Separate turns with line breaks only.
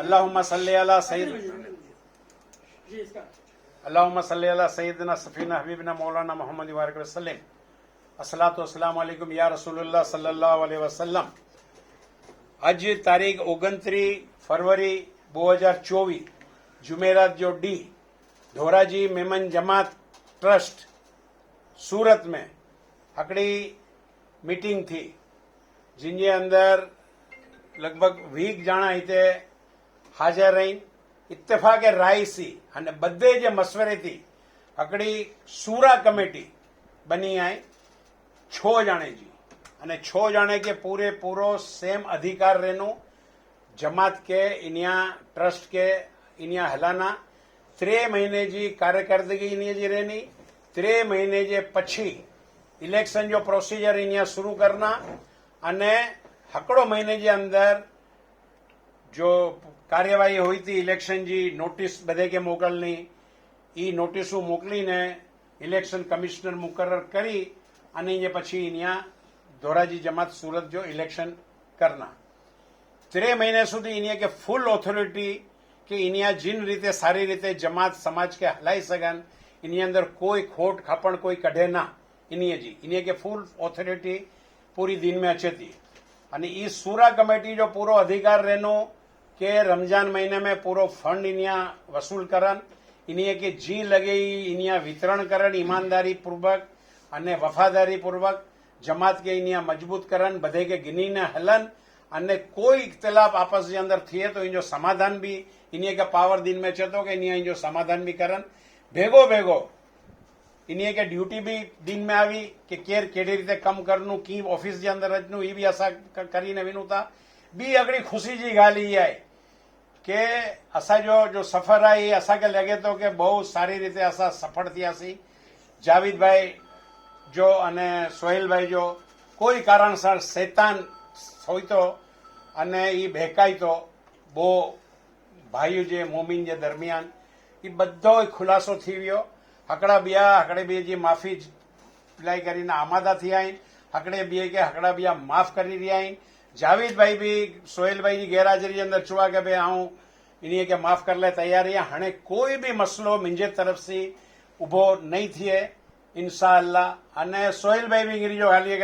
अल्लाहुम्मा सल्ली अला सय्यद अल्लाहुम्मा सल्ली अला सय्यदना सफीना हबीबना मौलाना मोहम्मद वारिक वसल्लम अस्सलातु वस्सलामु अलैकुम या रसूलुल्लाह सल्लल्लाहु अलैहि वसल्लम। आज तारीख 29 फरवरी 2024 जुमेरात जो डी धोराजी मेमन जमात ट्रस्ट सूरत में हिकिड़ी मीटिंग थी जिनजे अंदर लगभग 20 ॼणा हिते हाज़िर रहीन। इत्तेफ़ाक़ राय सी अने बधे जे मशवरे थी हिकिड़ी सूरा कमेटी बनी आहे 6 ॼणे जी अने 6 ॼणे के पूरे पूरो सेम अधिकार रहनो जमात के इनिया ट्रस्ट के इनिया हलाना 3 महीने जी कार्यकर्दगी इनिया जी रहनी 3 महीने जे पछी इलेक्शन जो प्रोसीजर इनिया शुरू करना अने हकड़ो महीने जे अंदर जो कार्यवाही हुई थी इलेक्शन जी नोटिस बधे के मोकलनी ई नोटिसूं मोकलीने इलेक्शन कमिश्नर मुकर्रर करी अने इने पछी इनिया धोराजी जमात सूरत जो इलेक्शन करना 3 महीने सुधी इनिया के फुल ऑथोरिटी के इनिया जिन रीते सारी रीते जमात समाज के हलाई सगन इनी अंदर कोई खोट खापण कोई कढे ना इनिया जी इनिया के फुल ऑथोरिटी पूरी दिन में अचे थी अने ई सूरा कमेटी जो पूरो अधिकार रहनो के रमजान महीने में पूरो फंड इनिया वसूल करन इनिया के जी लगे इनिया वितरण करन ईमानदारी पूर्वक अने वफादारी पूर्वक जमात के इनिया मजबूत करन बधे के गिनी ने हलन अने कोई इख्तिलाफ आपस के अंदर थिए तो इनो समाधान भी इनिया के पावर दिन में चे तो के इनिया इनो समाधान भी करन भेगो भेगो इनिया के ड्यूटी भी दिन में आवी कि केर केड़ी रीते कम करनु की ऑफिस के अंदर रचनु ई भी असा करीने विनु था बी अगड़ी खुशी जी गाल ई है के असा जो सफर है असा के लगे तो के बहुत सारी रीते असा सफल थियासी जावेद भाई जो अने सोहेल भाई जो कोई कारणसर शैतान होई तो अने ई भेकाई तो बो भाई जे मोमिन जे दरमियान ई बधो खुलासो थी वियो हकड़ा बी जी माफ़ी अप्लाई करीने आमादा थी आहिनि हकड़े बी के हकड़ा बिया माफ़ करी रहिया आहिनि जावेद भाई भी सोहेल भाई जी गैरहाज़री जे अंदर चुआ के भाई आऊं इन्हीं के माफ़ कर ले तैयार है हाणे कोई भी मसलो मुंहिंजे तरफ से उभो नहीं थिए इंशाअल्लाह अने सोहेल भाई भी गिरी जो हाली